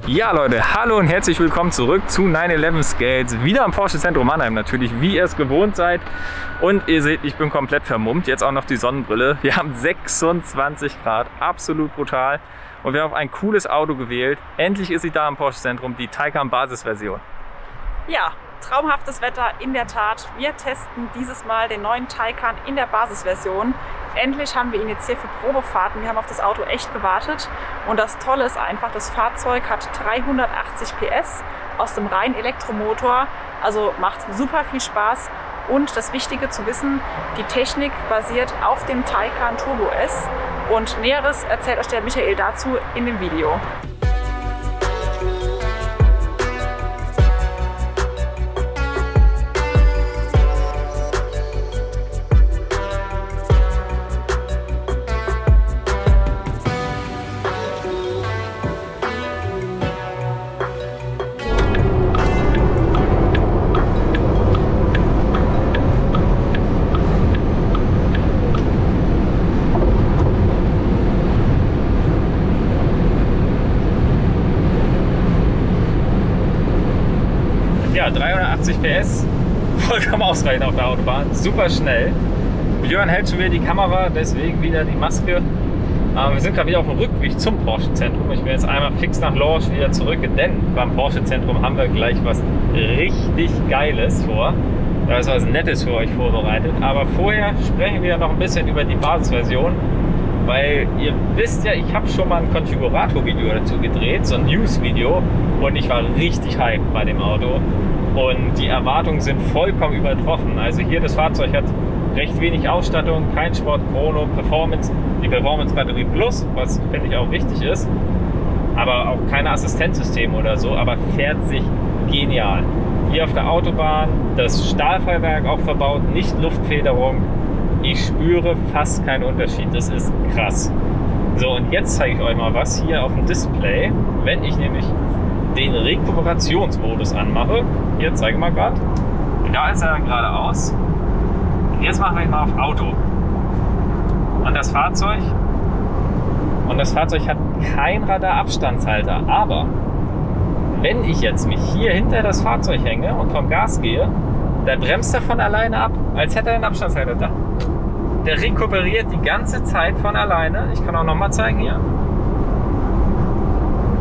Ja Leute, hallo und herzlich willkommen zurück zu 911 Scales, wieder am Porsche Zentrum Mannheim natürlich, wie ihr es gewohnt seid. Und ihr seht, ich bin komplett vermummt, jetzt auch noch die Sonnenbrille. Wir haben 26 Grad, absolut brutal. Und wir haben ein cooles Auto gewählt. Endlich ist sie da am Porsche Zentrum, die Taycan Basisversion. Ja, traumhaftes Wetter in der Tat. Wir testen dieses Mal den neuen Taycan in der Basisversion. Endlich haben wir ihn jetzt hier für Probefahrten. Wir haben auf das Auto echt gewartet. Und das Tolle ist einfach, das Fahrzeug hat 380 PS aus dem reinen Elektromotor. Also macht super viel Spaß. Und das Wichtige zu wissen, die Technik basiert auf dem Taycan Turbo S. Und Näheres erzählt euch der Michael dazu in dem Video. Ja, 380 PS, vollkommen ausreichend auf der Autobahn, super schnell. Björn hält schon wieder die Kamera, deswegen wieder die Maske. Wir sind gerade wieder auf dem Rückweg zum Porsche Zentrum. Ich bin jetzt einmal fix nach Lorsch wieder zurück, denn beim Porsche Zentrum haben wir gleich was richtig Geiles vor. Da ist was Nettes für euch vorbereitet. Aber vorher sprechen wir noch ein bisschen über die Basisversion. Weil ihr wisst ja, ich habe schon mal ein Konfigurator-Video dazu gedreht, so ein News-Video, und ich war richtig hyped bei dem Auto und die Erwartungen sind vollkommen übertroffen. Also hier, das Fahrzeug hat recht wenig Ausstattung, kein Sport Chrono, Performance, die Performance Batterie Plus, was finde ich auch wichtig ist, aber auch keine Assistenzsysteme oder so, aber fährt sich genial. Hier auf der Autobahn das Stahlfeuerwerk auch verbaut, nicht Luftfederung. Ich spüre fast keinen Unterschied, das ist krass. So, und jetzt zeige ich euch mal was hier auf dem Display, wenn ich nämlich den Rekuperationsmodus anmache. Hier, zeige mal gerade. Da ist er dann geradeaus. Jetzt machen wir ihn mal auf Auto. Und das Fahrzeug hat keinen Radarabstandshalter, aber wenn ich jetzt mich hier hinter das Fahrzeug hänge und vom Gas gehe, da bremst er von alleine ab, als hätte er einen Abstandshalter da. Der rekuperiert die ganze Zeit von alleine. Ich kann auch noch mal zeigen hier.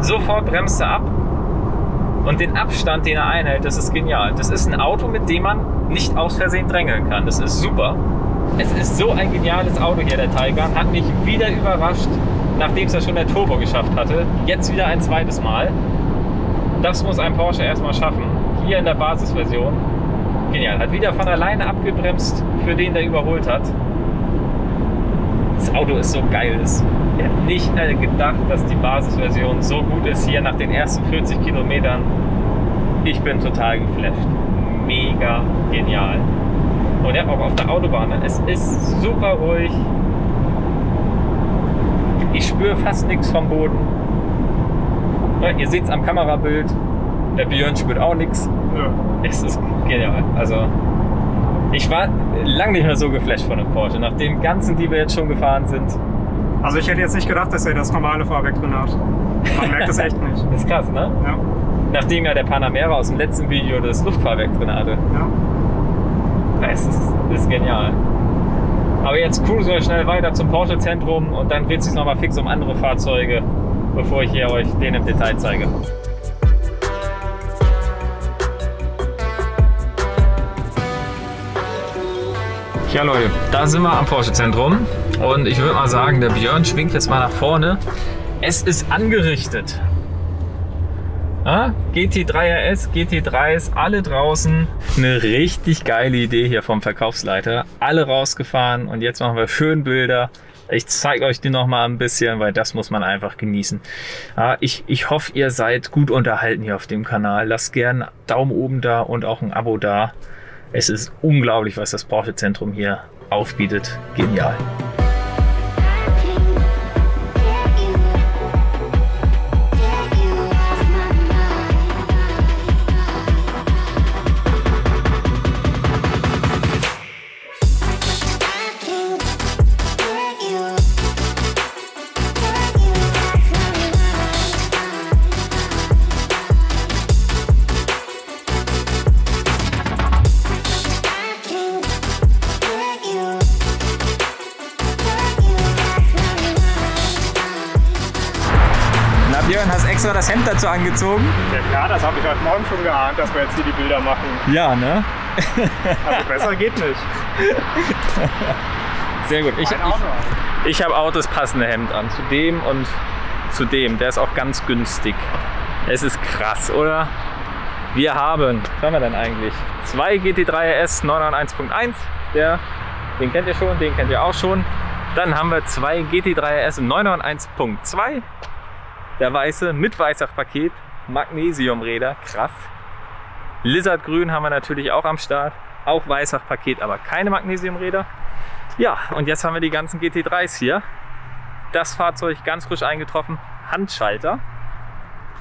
Sofort bremst er ab. Und den Abstand, den er einhält, das ist genial. Das ist ein Auto, mit dem man nicht aus Versehen drängeln kann. Das ist super. Es ist so ein geniales Auto hier, der Taycan. Hat mich wieder überrascht, nachdem es ja schon der Turbo geschafft hatte. Jetzt wieder ein zweites Mal. Das muss ein Porsche erstmal schaffen. Hier in der Basisversion. Genial. Hat wieder von alleine abgebremst für den, der überholt hat. Das Auto ist so geil. Ich hätte nicht gedacht, dass die Basisversion so gut ist hier nach den ersten 40 Kilometern. Ich bin total geflasht. Mega genial. Und ja, auch auf der Autobahn. Es ist super ruhig. Ich spüre fast nichts vom Boden. Ja, ihr seht es am Kamerabild. Der Björn spürt auch nichts. Ja. Es ist genial. Also ich war lange nicht mehr so geflasht von dem Porsche, nach den ganzen, die wir jetzt schon gefahren sind. Also ich hätte jetzt nicht gedacht, dass er das normale Fahrwerk drin hat. Man merkt das echt nicht. Das ist krass, ne? Ja. Nachdem ja der Panamera aus dem letzten Video das Luftfahrwerk drin hatte. Ja. Es ist genial. Aber jetzt cruisen wir schnell weiter zum Porsche Zentrum und dann dreht es sich nochmal fix um andere Fahrzeuge, bevor ich hier euch den im Detail zeige. Ja Leute, da sind wir am Porsche Zentrum und ich würde mal sagen, der Björn schwingt jetzt mal nach vorne. Es ist angerichtet. Ja, GT3 RS, GT3s, alle draußen. Eine richtig geile Idee hier vom Verkaufsleiter. Alle rausgefahren und jetzt machen wir schön Bilder. Ich zeige euch die noch mal ein bisschen, weil das muss man einfach genießen. Ja, ich hoffe, ihr seid gut unterhalten hier auf dem Kanal. Lasst gerne einen Daumen oben da und auch ein Abo da. Es ist unglaublich, was das Porsche Zentrum hier aufbietet. Genial. extra das Hemd dazu angezogen? Ja klar, das habe ich heute Morgen schon geahnt, dass wir jetzt hier die Bilder machen. Ja, ne? Also besser geht nicht. Sehr gut. Ich habe auch das passende Hemd an. Zu dem und zu dem. Der ist auch ganz günstig. Es ist krass, oder? Wir haben, was haben wir denn eigentlich? 2 GT3 RS 991.1. Den kennt ihr schon, den kennt ihr auch schon. Dann haben wir 2 GT3 RS 991.2. Der weiße mit Weissachpaket. Magnesiumräder, krass. Lizardgrün haben wir natürlich auch am Start. Auch Weissachpaket, aber keine Magnesiumräder. Ja, und jetzt haben wir die ganzen GT3s hier. Das Fahrzeug ganz frisch eingetroffen. Handschalter.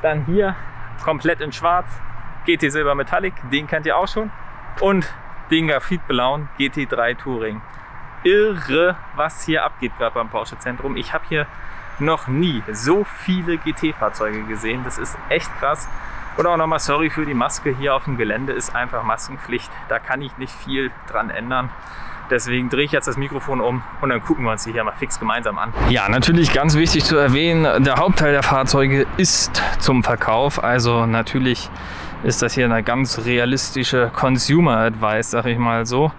Dann hier komplett in schwarz. GT Silber Metallic, den kennt ihr auch schon. Und den Graphit Blauen GT3 Touring. Irre, was hier abgeht gerade beim Porsche Zentrum. Ich habe hier noch nie so viele GT-Fahrzeuge gesehen. Das ist echt krass. Und auch nochmal sorry für die Maske hier auf dem Gelände. Ist einfach Maskenpflicht. Da kann ich nicht viel dran ändern. Deswegen drehe ich jetzt das Mikrofon um und dann gucken wir uns die hier mal fix gemeinsam an. Ja, natürlich ganz wichtig zu erwähnen, der Hauptteil der Fahrzeuge ist zum Verkauf. Also natürlich ist das hier eine ganz realistische Consumer Advice, sag ich mal so.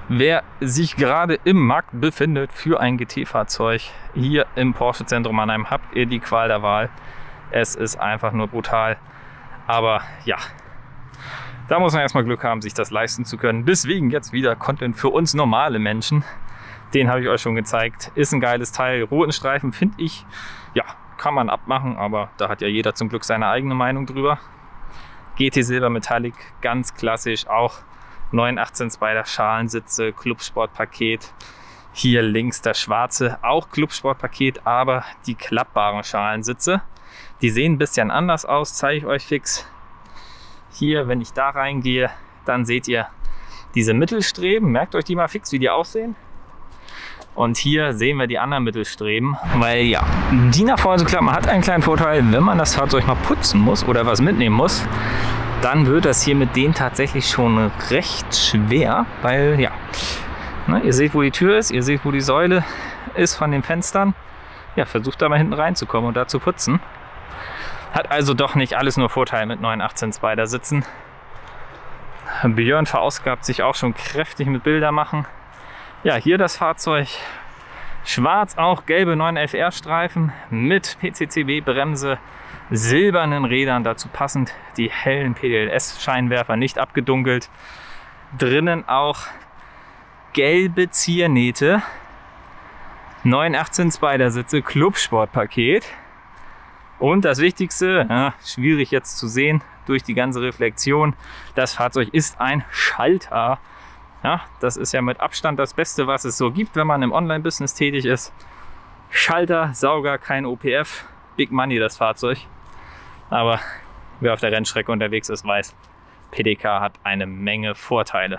Wer sich gerade im Markt befindet für ein GT-Fahrzeug hier im Porsche Zentrum Mannheim, habt ihr die Qual der Wahl. Es ist einfach nur brutal. Aber ja, da muss man erstmal Glück haben, sich das leisten zu können. Deswegen jetzt wieder Content für uns normale Menschen. Den habe ich euch schon gezeigt. Ist ein geiles Teil. Roten Streifen finde ich, ja, kann man abmachen, aber da hat ja jeder zum Glück seine eigene Meinung drüber. GT Silber Metallic, ganz klassisch, auch 918 Spider Schalensitze, Clubsportpaket. Hier links das schwarze, auch Clubsportpaket, aber die klappbaren Schalensitze. Die sehen ein bisschen anders aus, zeige ich euch fix. Hier, wenn ich da reingehe, dann seht ihr diese Mittelstreben. Merkt euch die mal fix, wie die aussehen. Und hier sehen wir die anderen Mittelstreben, weil ja, die nach vorne zu klappen hat einen kleinen Vorteil, wenn man das Fahrzeug mal putzen muss oder was mitnehmen muss, dann wird das hier mit denen tatsächlich schon recht schwer, weil ja, ne, ihr seht, wo die Tür ist, ihr seht, wo die Säule ist von den Fenstern. Ja, versucht da mal hinten reinzukommen und da zu putzen. Hat also doch nicht alles nur Vorteile mit 918 Spider sitzen. Björn verausgabt sich auch schon kräftig mit Bilder machen. Ja, hier das Fahrzeug. Schwarz, auch gelbe 911R Streifen mit PCCB-Bremse, silbernen Rädern, dazu passend die hellen PDLS-Scheinwerfer, nicht abgedunkelt. Drinnen auch gelbe Ziernähte, 918 Spider-Sitze, Clubsportpaket. Und das Wichtigste, ja, schwierig jetzt zu sehen durch die ganze Reflexion, das Fahrzeug ist ein Schalter. Ja, das ist ja mit Abstand das Beste, was es so gibt, wenn man im Online-Business tätig ist. Schalter, Sauger, kein OPF, Big Money das Fahrzeug. Aber wer auf der Rennstrecke unterwegs ist, weiß, PDK hat eine Menge Vorteile.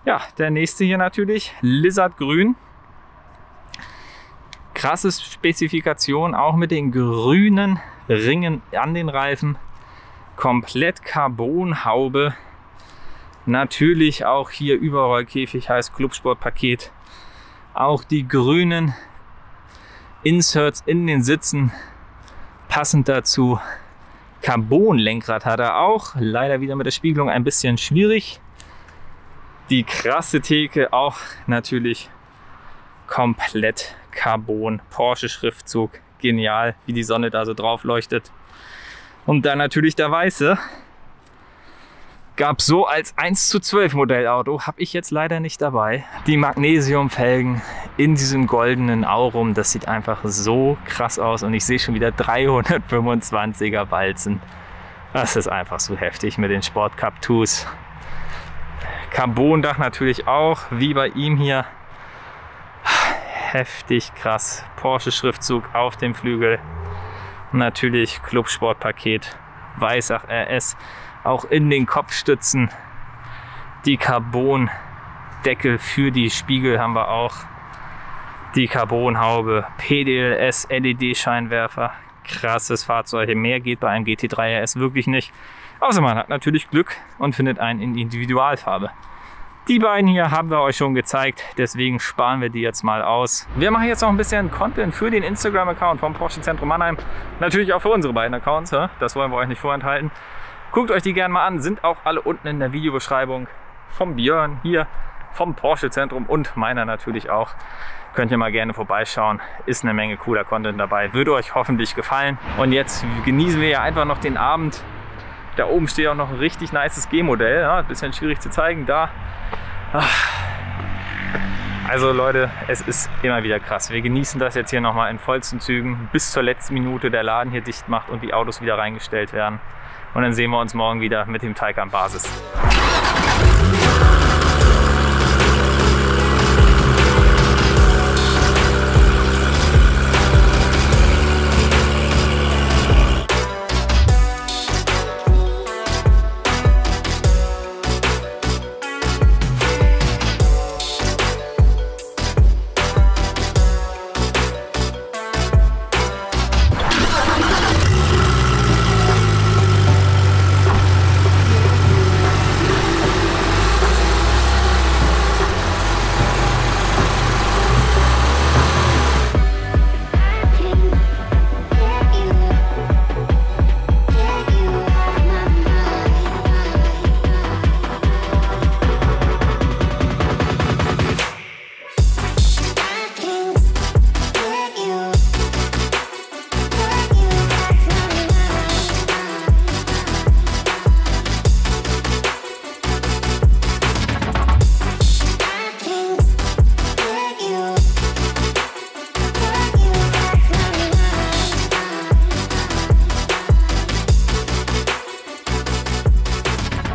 Ja, der nächste hier natürlich, Lizardgrün. Krasse Spezifikation, auch mit den grünen Ringen an den Reifen. Komplett Carbonhaube. Natürlich auch hier Überrollkäfig, heißt Clubsportpaket. Auch die grünen Inserts in den Sitzen. Passend dazu Carbon-Lenkrad hat er auch. Leider wieder mit der Spiegelung ein bisschen schwierig. Die krasse Theke auch natürlich komplett Carbon. Porsche-Schriftzug. Genial, wie die Sonne da so drauf leuchtet. Und dann natürlich der weiße. Gab so als 1:12 Modellauto, habe ich jetzt leider nicht dabei. Die Magnesiumfelgen in diesem goldenen Aurum, das sieht einfach so krass aus und ich sehe schon wieder 325er Balzen. Das ist einfach so heftig mit den Sport Cup 2s. Carbondach natürlich auch, wie bei ihm hier. Heftig krass. Porsche Schriftzug auf dem Flügel. Natürlich Clubsportpaket, Weissach RS. Auch in den Kopfstützen die Carbon-Deckel für die Spiegel haben wir auch. Die Carbonhaube, PDLS, LED-Scheinwerfer. Krasses Fahrzeug. Mehr geht bei einem GT3 RS wirklich nicht. Außer man hat natürlich Glück und findet einen in Individualfarbe. Die beiden hier haben wir euch schon gezeigt, deswegen sparen wir die jetzt mal aus. Wir machen jetzt noch ein bisschen Content für den Instagram-Account vom Porsche Zentrum Mannheim. Natürlich auch für unsere beiden Accounts, das wollen wir euch nicht vorenthalten. Guckt euch die gerne mal an, sind auch alle unten in der Videobeschreibung. Vom Björn hier, vom Porsche Zentrum und meiner natürlich auch. Könnt ihr mal gerne vorbeischauen, ist eine Menge cooler Content dabei, würde euch hoffentlich gefallen. Und jetzt genießen wir ja einfach noch den Abend. Da oben steht auch noch ein richtig nices G-Modell, ja, bisschen schwierig zu zeigen, da. Also Leute, es ist immer wieder krass. Wir genießen das jetzt hier nochmal in vollsten Zügen, bis zur letzten Minute der Laden hier dicht macht und die Autos wieder reingestellt werden. Und dann sehen wir uns morgen wieder mit dem Taycan Basis.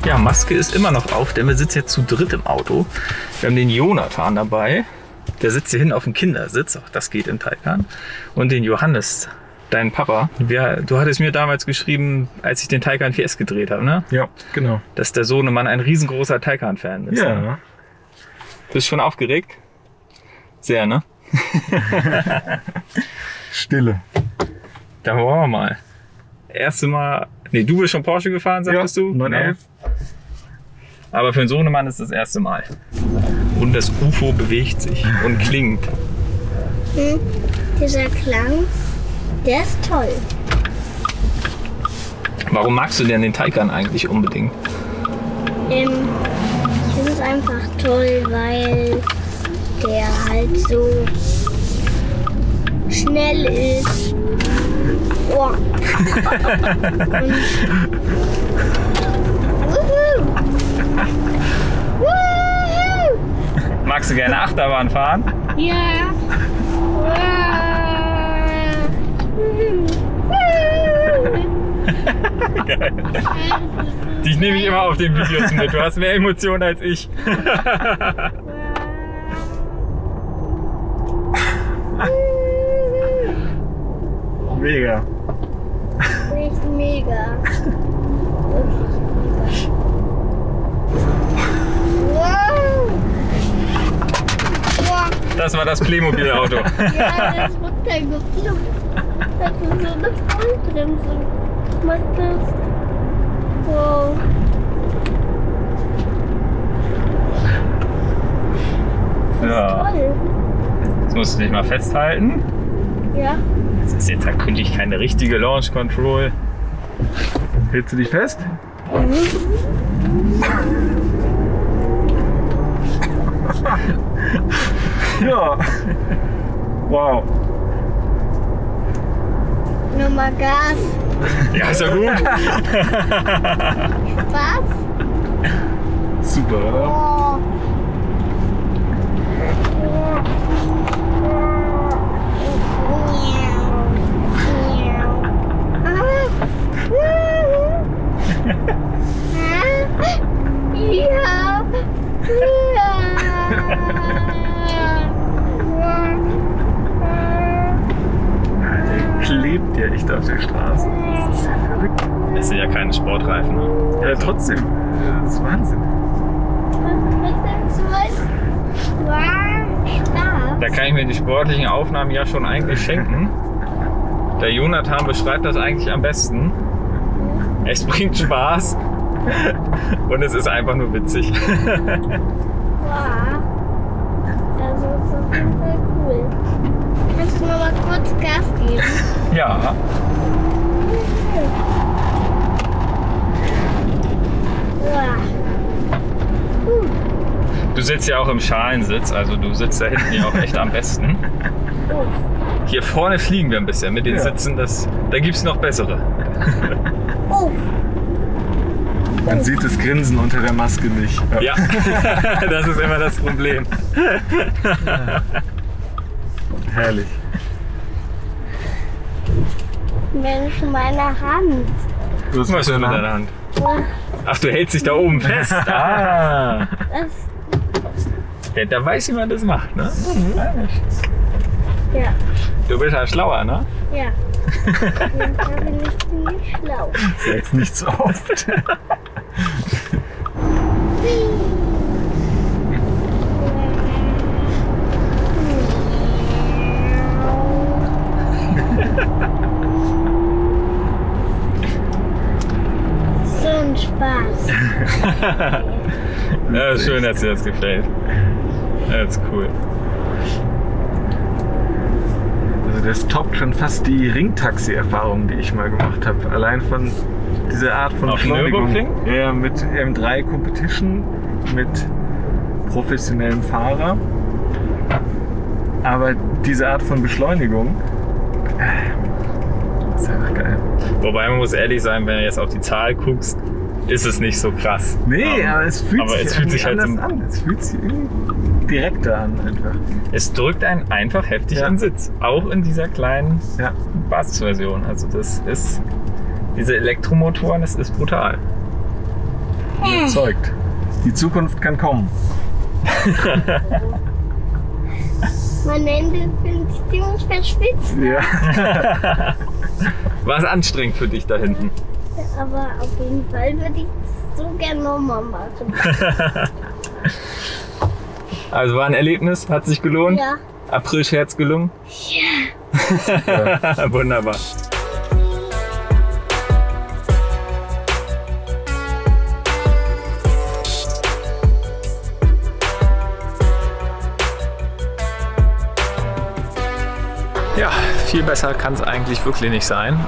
Ja, Maske ist immer noch auf, denn wir sitzen jetzt zu dritt im Auto. Wir haben den Jonathan dabei, der sitzt hier hinten auf dem Kindersitz, auch das geht im Taycan. Und den Johannes, deinen Papa. Du hattest mir damals geschrieben, als ich den Taycan 4S gedreht habe, ne? Ja, genau. Dass der Sohnemann ein riesengroßer Taycan-Fan ist. Ja. Ne? Bist du schon aufgeregt? Sehr, ne? Stille. Da wollen wir mal. Erste Mal. Nee, du bist schon Porsche gefahren, sagtest du? 911. Aber für einen Sohnemann ist das erste Mal. Und das UFO bewegt sich und klingt. Dieser Klang, der ist toll. Warum magst du denn den Taycan eigentlich unbedingt? Ich finde es einfach toll, weil der halt so schnell ist. Oh. Magst du gerne Achterbahn fahren? Ja. Geil. Dich nehme ich immer auf den Videos mit. Du hast mehr Emotionen als ich. Mega. Nicht mega. Wirklich mega. Wow. Wow. Das war das Playmobil-Auto. Ja, das ist runtergeflogen. Das ist so eine Vollbremse. Was ist das? Wow. Ja. Toll. Jetzt musst du dich mal festhalten. Ja. Das ist jetzt natürlich keine richtige Launch Control. Hältst du dich fest? Ja. Wow. Nochmal Gas. Ja, ist ja gut. Was? Super, oder? Oh. Klebt ja echt auf der Straße. Das ist ja verrückt. Das sind ja keine Sportreifen. Ne? Ja, trotzdem. Das ist Wahnsinn. Da kann ich mir die sportlichen Aufnahmen ja schon eigentlich schenken. Der Jonathan beschreibt das eigentlich am besten. Es bringt Spaß und es ist einfach nur witzig. Wow. Das ist auf jeden Fall cool. Kannst du noch mal kurz Gas geben? Ja. Wow. Du sitzt ja auch im Schalensitz, also du sitzt da hinten ja auch echt am besten. Hier vorne fliegen wir ein bisschen mit den Sitzen, da gibt es noch bessere. Man sieht das Grinsen unter der Maske nicht. Ja, das ist immer das Problem. Herrlich. Mensch, meine Hand. Was machst du mit deiner Hand? Ach, du hältst dich da oben fest. Ah. Das, Ja, da weiß jemand, das macht, ne? ja. Du bist ja schlauer, ne? Ja. Da bin ich ziemlich schlau. Sag's nicht so oft. So ein Spaß. Ja, ist schön, dass dir das gefällt. Das ist cool. Also das toppt schon fast die Ringtaxi-Erfahrung, die ich mal gemacht habe. Allein von dieser Art von Auf Beschleunigung. Nürburgring? Ja, mit M3 Competition, mit professionellem Fahrer. Aber diese Art von Beschleunigung ist einfach geil. Wobei man muss ehrlich sein, wenn du jetzt auf die Zahl guckst, ist es nicht so krass. Nee, aber es fühlt sich halt anders so, an. Es fühlt sich irgendwie direkter an einfach. es drückt einen einfach heftig in den Sitz. Auch in dieser kleinen Ja. Basisversion. Also das ist, diese Elektromotoren, das ist brutal. Überzeugt. Die Zukunft kann kommen. Meine Hände sind ziemlich verschwitzt. Ja. War es anstrengend für dich da hinten? Aber auf jeden Fall würde ich es so gerne nochmal machen. Also war ein Erlebnis, hat sich gelohnt? Ja. April-Scherz gelungen? Ja. Wunderbar. Ja, viel besser kann es eigentlich wirklich nicht sein.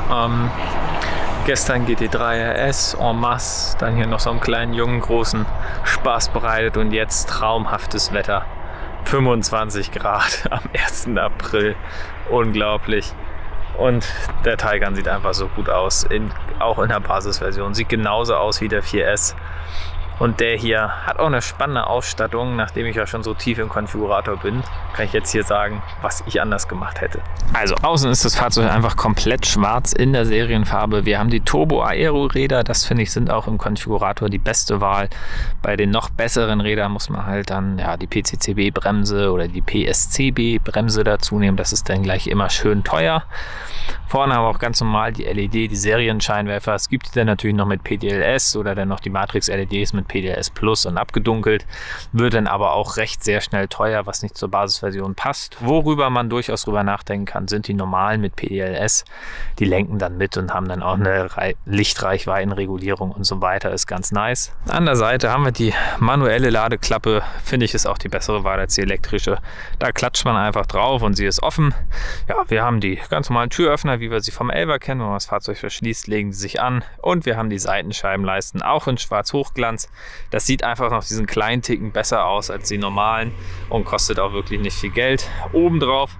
Gestern GT3 RS en masse, dann hier noch so einem kleinen Jungen großen Spaß bereitet und jetzt traumhaftes Wetter. 25 Grad am 1. April. Unglaublich. Und der Taycan sieht einfach so gut aus, auch in der Basisversion. Sieht genauso aus wie der 4S. Und der hier hat auch eine spannende Ausstattung. Nachdem ich ja schon so tief im Konfigurator bin, kann ich jetzt hier sagen, was ich anders gemacht hätte. Also außen ist das Fahrzeug einfach komplett schwarz in der Serienfarbe. Wir haben die Turbo-Aero-Räder. Das finde ich sind auch im Konfigurator die beste Wahl. Bei den noch besseren Rädern muss man halt dann ja die PCCB-Bremse oder die PSCB-Bremse dazu nehmen. Das ist dann gleich immer schön teuer. Vorne haben wir auch ganz normal die LED, die Serienscheinwerfer. Es gibt die dann natürlich noch mit PDLS oder dann noch die Matrix-LEDs mit PDLS Plus und abgedunkelt. Wird dann aber auch recht sehr schnell teuer, was nicht zur Basisversion passt. Worüber man durchaus drüber nachdenken kann, sind die normalen mit PDLS. Die lenken dann mit und haben dann auch eine Lichtreichweitenregulierung und so weiter. Ist ganz nice. An der Seite haben wir die manuelle Ladeklappe. Finde ich, ist auch die bessere Wahl als die elektrische. Da klatscht man einfach drauf und sie ist offen. Ja, wir haben die ganz normalen Türöffner, wie wir sie vom 11er kennen. Wenn man das Fahrzeug verschließt, legen sie sich an. Und wir haben die Seitenscheibenleisten auch in Schwarz-Hochglanz. Das sieht einfach noch diesen kleinen Ticken besser aus als die normalen und kostet auch wirklich nicht viel Geld. Obendrauf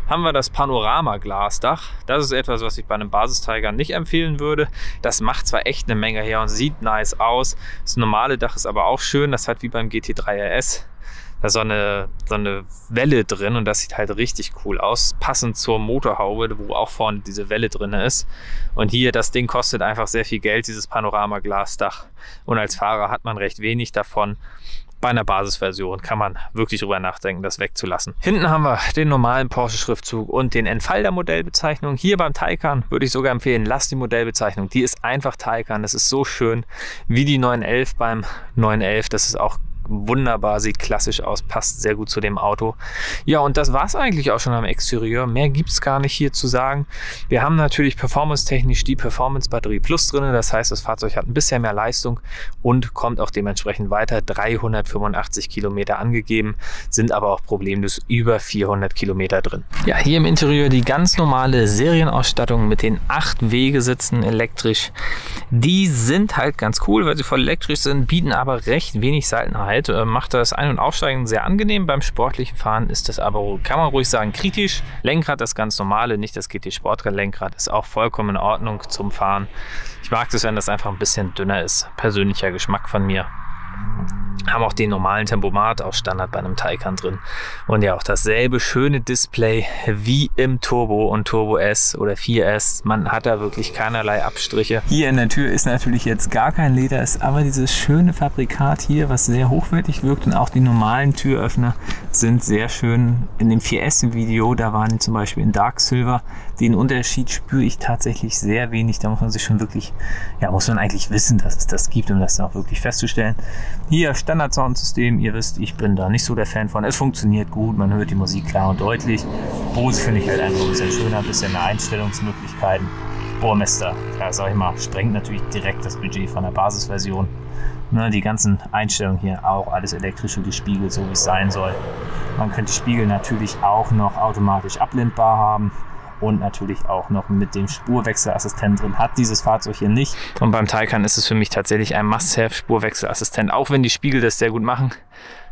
haben wir das Panorama-Glasdach. Das ist etwas, was ich bei einem Basis-Taycan nicht empfehlen würde. Das macht zwar echt eine Menge her und sieht nice aus. Das normale Dach ist aber auch schön. Das hat wie beim GT3 RS da so eine Welle drin und das sieht halt richtig cool aus. Passend zur Motorhaube, wo auch vorne diese Welle drin ist. Und hier, das Ding kostet einfach sehr viel Geld, dieses Panorama-Glasdach. Und als Fahrer hat man recht wenig davon. Bei einer Basisversion kann man wirklich drüber nachdenken, das wegzulassen. Hinten haben wir den normalen Porsche-Schriftzug und den Entfall der Modellbezeichnung. Hier beim Taycan würde ich sogar empfehlen, lasst die Modellbezeichnung. Die ist einfach Taycan. Das ist so schön wie die 911 beim 911. Das ist auch wunderbar, sieht klassisch aus, passt sehr gut zu dem Auto. Ja, und das war es eigentlich auch schon am Exterieur. Mehr gibt es gar nicht hier zu sagen. Wir haben natürlich performance-technisch die Performance Batterie Plus drin. Das heißt, das Fahrzeug hat ein bisschen mehr Leistung und kommt auch dementsprechend weiter. 385 Kilometer angegeben, sind aber auch problemlos über 400 Kilometer drin. Ja, hier im Interieur die ganz normale Serienausstattung mit den 8 Wegesitzen elektrisch. Die sind halt ganz cool, weil sie voll elektrisch sind, bieten aber recht wenig Seitenheit. Macht das Ein- und Aufsteigen sehr angenehm. Beim sportlichen Fahren ist das aber, kann man ruhig sagen, kritisch. Lenkrad, das ganz normale, nicht das GT Sportler-Lenkrad, ist auch vollkommen in Ordnung zum Fahren. Ich mag das, wenn das einfach ein bisschen dünner ist. Persönlicher Geschmack von mir. Haben auch den normalen Tempomat, auch Standard bei einem Taycan drin. Und ja, auch dasselbe schöne Display wie im Turbo und Turbo S oder 4S. Man hat da wirklich keinerlei Abstriche. Hier in der Tür ist natürlich jetzt gar kein Leder, ist aber dieses schöne Fabrikat hier, was sehr hochwertig wirkt. Und auch die normalen Türöffner sind sehr schön. In dem 4S-Video, da waren die zum Beispiel in Dark Silver. Den Unterschied spüre ich tatsächlich sehr wenig. Da muss man sich schon wirklich, ja, muss man eigentlich wissen, dass es das gibt, um das dann auch wirklich festzustellen. Hier Standard-Soundsystem, ihr wisst, ich bin da nicht so der Fan von. Es funktioniert gut, man hört die Musik klar und deutlich. Bose finde ich halt einfach ein bisschen schöner, ein bisschen mehr Einstellungsmöglichkeiten. Burmester, ja, sag ich mal, sprengt natürlich direkt das Budget von der Basisversion. Ne, die ganzen Einstellungen hier, auch alles elektrisch und die Spiegel, so wie es sein soll. Man könnte die Spiegel natürlich auch noch automatisch abblendbar haben. Und natürlich auch noch mit dem Spurwechselassistent drin. Hat dieses Fahrzeug hier nicht. Und beim Taycan ist es für mich tatsächlich ein Must-Have-Spurwechselassistent, auch wenn die Spiegel das sehr gut machen.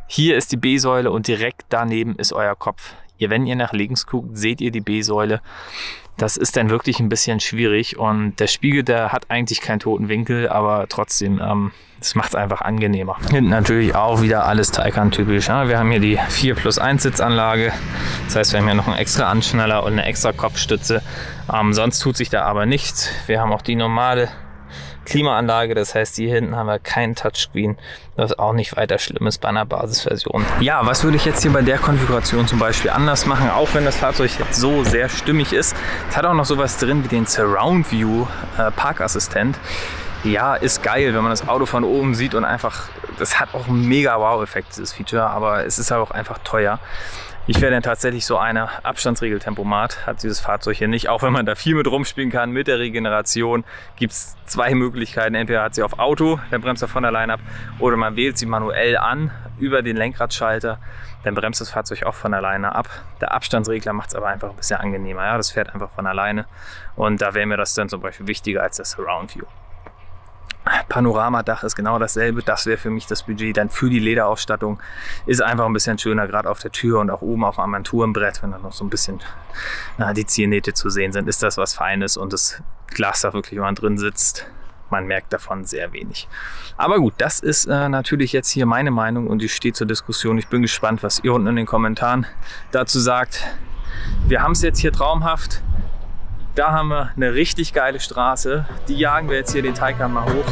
Hier ist die B-Säule und direkt daneben ist euer Kopf. Wenn ihr nach links guckt, seht ihr die B-Säule. Das ist dann wirklich ein bisschen schwierig und der Spiegel, der hat eigentlich keinen toten Winkel, aber trotzdem, das macht es einfach angenehmer. Hinten natürlich auch wieder alles Taycan-typisch. Ja? Wir haben hier die 4+1 Sitzanlage, das heißt, wir haben hier noch einen extra Anschnaller und eine extra Kopfstütze. Sonst tut sich da aber nichts. Wir haben auch die normale Klimaanlage, das heißt, hier hinten haben wir keinen Touchscreen, was auch nicht weiter schlimm ist bei einer Basisversion. Ja, was würde ich jetzt hier bei der Konfiguration zum Beispiel anders machen, auch wenn das Fahrzeug jetzt so sehr stimmig ist. Es hat auch noch sowas drin wie den Surround View Parkassistent. Ja, ist geil, wenn man das Auto von oben sieht und einfach, das hat auch einen mega Wow-Effekt, dieses Feature, aber es ist halt auch einfach teuer. Ich wäre dann tatsächlich so einer. Abstandsregeltempomat hat dieses Fahrzeug hier nicht. Auch wenn man da viel mit rumspielen kann mit der Regeneration, gibt es 2 Möglichkeiten. Entweder hat sie auf Auto, dann bremst er von allein ab, oder man wählt sie manuell an über den Lenkradschalter, dann bremst das Fahrzeug auch von alleine ab. Der Abstandsregler macht es aber einfach ein bisschen angenehmer. Ja, das fährt einfach von alleine und da wäre mir das dann zum Beispiel wichtiger als das Surround View. Panoramadach ist genau dasselbe, das wäre für mich das Budget dann für die Lederausstattung. Ist einfach ein bisschen schöner, gerade auf der Tür und auch oben auf dem Armaturenbrett, wenn da noch so ein bisschen die Ziernähte zu sehen sind, ist das was Feines und das Glas da wirklich, wenn man drin sitzt, man merkt davon sehr wenig. Aber gut, das ist natürlich jetzt hier meine Meinung und die steht zur Diskussion. Ich bin gespannt, was ihr unten in den Kommentaren dazu sagt. Wir haben es jetzt hier traumhaft. Da haben wir eine richtig geile Straße. Die jagen wir jetzt hier den Taycan mal hoch.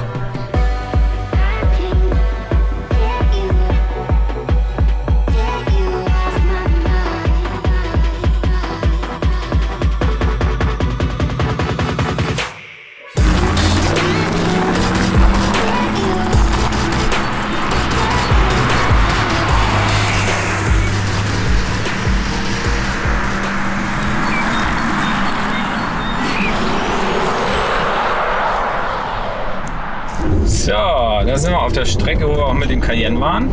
So, da sind wir auf der Strecke, wo wir auch mit dem Cayenne waren.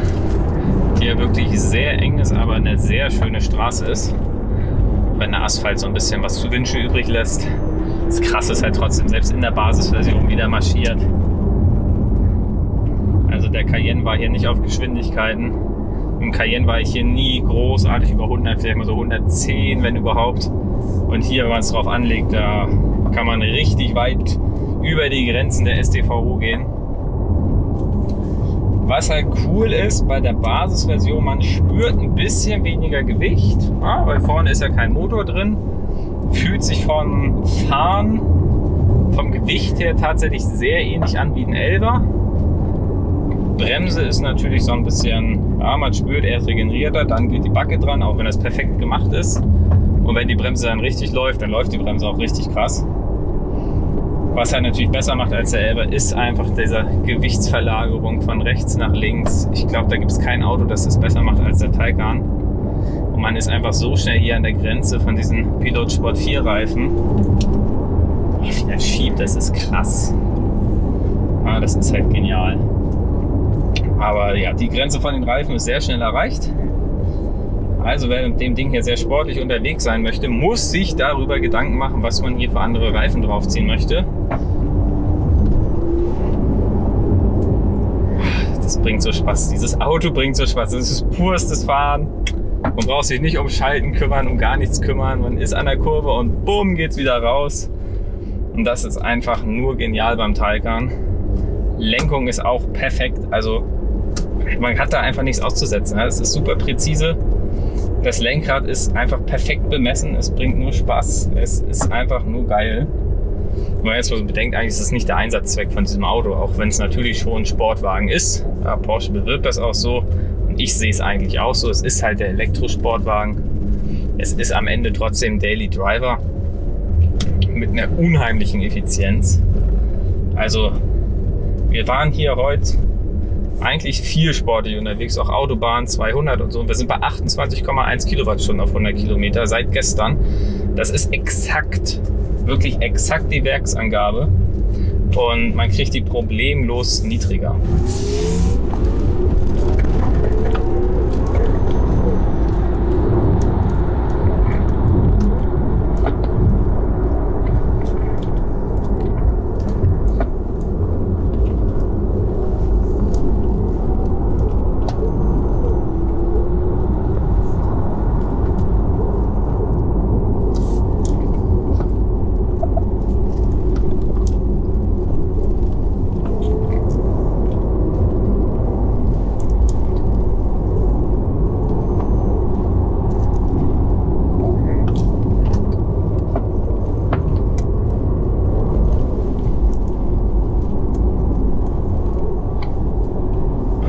Die ja wirklich sehr eng ist, aber eine sehr schöne Straße ist. Wenn der Asphalt so ein bisschen was zu wünschen übrig lässt. Das Krasse ist halt trotzdem, selbst in der Basisversion wieder marschiert. Also der Cayenne war hier nicht auf Geschwindigkeiten. Im Cayenne war ich hier nie großartig über 100, vielleicht mal so 110, wenn überhaupt. Und hier, wenn man es drauf anlegt, da kann man richtig weit über die Grenzen der StVO gehen. Was halt cool ist bei der Basisversion, man spürt ein bisschen weniger Gewicht, ja, weil vorne ist ja kein Motor drin. Fühlt sich vom Fahren, vom Gewicht her tatsächlich sehr ähnlich an wie ein 11er. Bremse ist natürlich so ein bisschen, ja, man spürt, erst regeneriert er, dann geht die Backe dran, auch wenn das perfekt gemacht ist. Und wenn die Bremse dann richtig läuft, dann läuft die Bremse auch richtig krass. Was er natürlich besser macht als der Elva, ist einfach diese Gewichtsverlagerung von rechts nach links. Ich glaube, da gibt es kein Auto, das es besser macht als der Taycan. Und man ist einfach so schnell hier an der Grenze von diesen Pilot Sport 4 Reifen. Wie er schiebt, das ist krass. Ja, das ist halt genial. Aber ja, die Grenze von den Reifen ist sehr schnell erreicht. Also wer mit dem Ding hier sehr sportlich unterwegs sein möchte, muss sich darüber Gedanken machen, was man hier für andere Reifen draufziehen möchte. Das bringt so Spaß. Dieses Auto bringt so Spaß. Das ist purstes Fahren. Man braucht sich nicht um Schalten kümmern, um gar nichts kümmern. Man ist an der Kurve und bumm, geht's wieder raus. Und das ist einfach nur genial beim Taycan. Lenkung ist auch perfekt. Also man hat da einfach nichts auszusetzen. Es ist super präzise. Das Lenkrad ist einfach perfekt bemessen. Es bringt nur Spaß. Es ist einfach nur geil. Wenn man jetzt mal bedenkt, eigentlich ist es nicht der Einsatzzweck von diesem Auto, auch wenn es natürlich schon ein Sportwagen ist. Ja, Porsche bewirbt das auch so. Und ich sehe es eigentlich auch so. Es ist halt der Elektrosportwagen. Es ist am Ende trotzdem Daily Driver mit einer unheimlichen Effizienz. Also wir waren hier heute eigentlich viel sportlich unterwegs, auch Autobahn 200 und so. Und wir sind bei 28,1 Kilowattstunden auf 100 Kilometer seit gestern. Das ist exakt, wirklich exakt die Werksangabe. Und man kriegt die problemlos niedriger.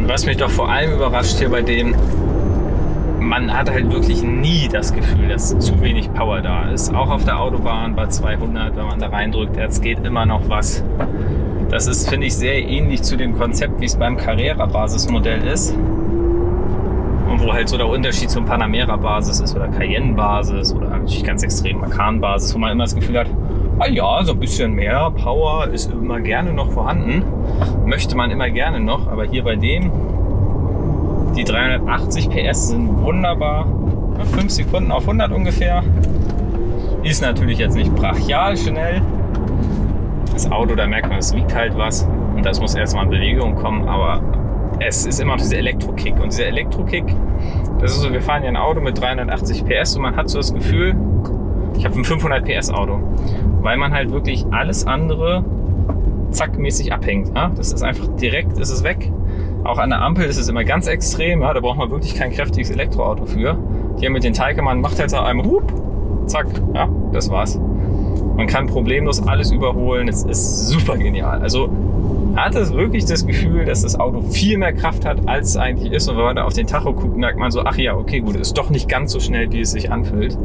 Was mich doch vor allem überrascht hier bei dem, man hat halt wirklich nie das Gefühl, dass zu wenig Power da ist. Auch auf der Autobahn bei 200, wenn man da reindrückt, jetzt geht immer noch was. Das ist, finde ich, sehr ähnlich zu dem Konzept, wie es beim Carrera-Basismodell ist. Und wo halt so der Unterschied zum Panamera-Basis ist oder Cayenne-Basis oder natürlich ganz extrem Macan-Basis, wo man immer das Gefühl hat, ah ja, so ein bisschen mehr Power ist immer gerne noch vorhanden. Möchte man immer gerne noch, aber hier bei dem, die 380 PS sind wunderbar. 5 Sekunden auf 100 ungefähr. Ist natürlich jetzt nicht brachial schnell. Das Auto, da merkt man, es wiegt halt was. Und das muss erstmal in Bewegung kommen, aber es ist immer noch dieser Elektrokick. Und dieser Elektrokick, das ist so, wir fahren ja ein Auto mit 380 PS und man hat so das Gefühl, ich habe ein 500 PS Auto. Weil man halt wirklich alles andere zackmäßig abhängt. Ja? Das ist einfach direkt, ist es weg. Auch an der Ampel ist es immer ganz extrem. Ja? Da braucht man wirklich kein kräftiges Elektroauto für. Hier mit den Taycan, man macht jetzt einmal Hup, zack, ja, das war's. Man kann problemlos alles überholen. Es ist super genial. Also hat es wirklich das Gefühl, dass das Auto viel mehr Kraft hat, als es eigentlich ist. Und wenn man da auf den Tacho guckt, merkt man so, ach ja, okay, gut, ist doch nicht ganz so schnell, wie es sich anfühlt.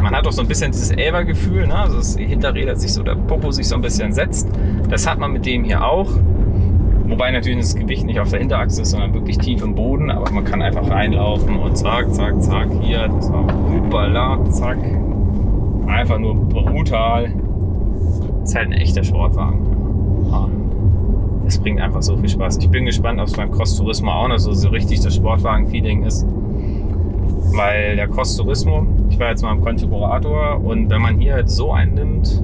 Man hat auch so ein bisschen dieses Elva-Gefühl, ne? Also das Hinterräder sich so, der Popo sich so ein bisschen setzt. Das hat man mit dem hier auch. Wobei natürlich das Gewicht nicht auf der Hinterachse ist, sondern wirklich tief im Boden. Aber man kann einfach reinlaufen und zack, zack, zack. Hier, das war hoppala, zack. Einfach nur brutal. Das ist halt ein echter Sportwagen. Das bringt einfach so viel Spaß. Ich bin gespannt, ob es beim Cross Turismo auch noch so richtig das Sportwagen-Feeling ist. Weil der Cross Turismo, ich war jetzt mal im Konfigurator und wenn man hier halt so einen nimmt,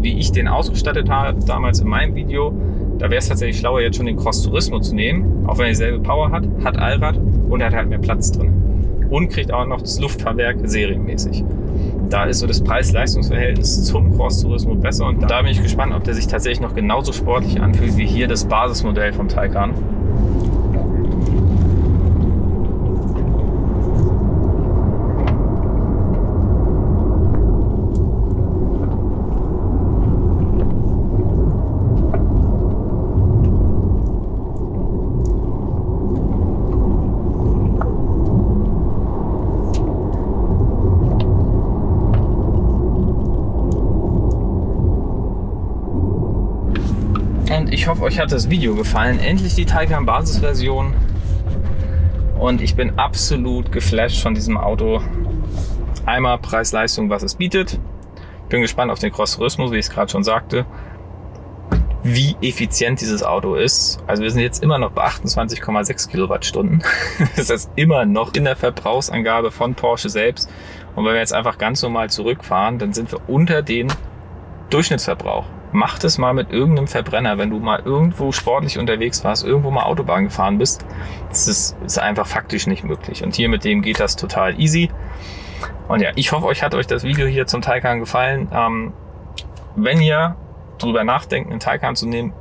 wie ich den ausgestattet habe, damals in meinem Video, da wäre es tatsächlich schlauer, jetzt schon den Cross Turismo zu nehmen, auch wenn er dieselbe Power hat, hat Allrad und hat halt mehr Platz drin. Und kriegt auch noch das Luftfahrwerk serienmäßig. Da ist so das Preis-Leistungs-Verhältnis zum Cross Turismo besser und da bin ich gespannt, ob der sich tatsächlich noch genauso sportlich anfühlt wie hier das Basismodell vom Taycan. ich hoffe, euch hat das Video gefallen. Endlich die Taycan Basisversion. Und ich bin absolut geflasht von diesem Auto. Einmal Preis-Leistung, was es bietet. Bin gespannt auf den Cross-Turismo, wie ich es gerade schon sagte. Wie effizient dieses Auto ist. Also wir sind jetzt immer noch bei 28,6 Kilowattstunden. Das ist immer noch in der Verbrauchsangabe von Porsche selbst. Und wenn wir jetzt einfach ganz normal zurückfahren, dann sind wir unter den Durchschnittsverbrauch. Mach das mal mit irgendeinem Verbrenner, wenn du mal irgendwo sportlich unterwegs warst, irgendwo mal Autobahn gefahren bist. Das ist einfach faktisch nicht möglich. Und hier mit dem geht das total easy. Und ja, ich hoffe, euch hat das Video hier zum Taycan gefallen. Wenn ihr drüber nachdenkt, einen Taycan zu nehmen,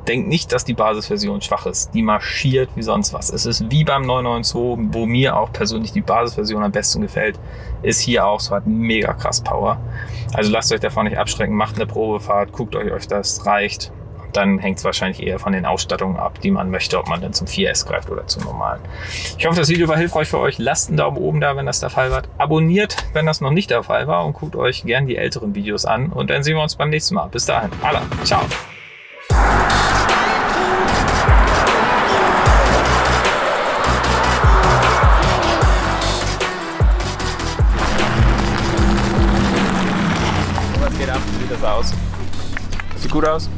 denkt nicht, dass die Basisversion schwach ist. Die marschiert wie sonst was. Es ist wie beim 992, wo mir auch persönlich die Basisversion am besten gefällt, ist hier auch so, hat mega krass Power. Also lasst euch davon nicht abschrecken, macht eine Probefahrt, guckt euch das reicht. Dann hängt es wahrscheinlich eher von den Ausstattungen ab, die man möchte, ob man dann zum 4S greift oder zum normalen. Ich hoffe, das Video war hilfreich für euch. Lasst einen Daumen oben da, wenn das der Fall war. Abonniert, wenn das noch nicht der Fall war, und guckt euch gern die älteren Videos an. Und dann sehen wir uns beim nächsten Mal. Bis dahin. Alla. Ciao. Was geht ab? Wie sieht das aus? Sieht gut aus?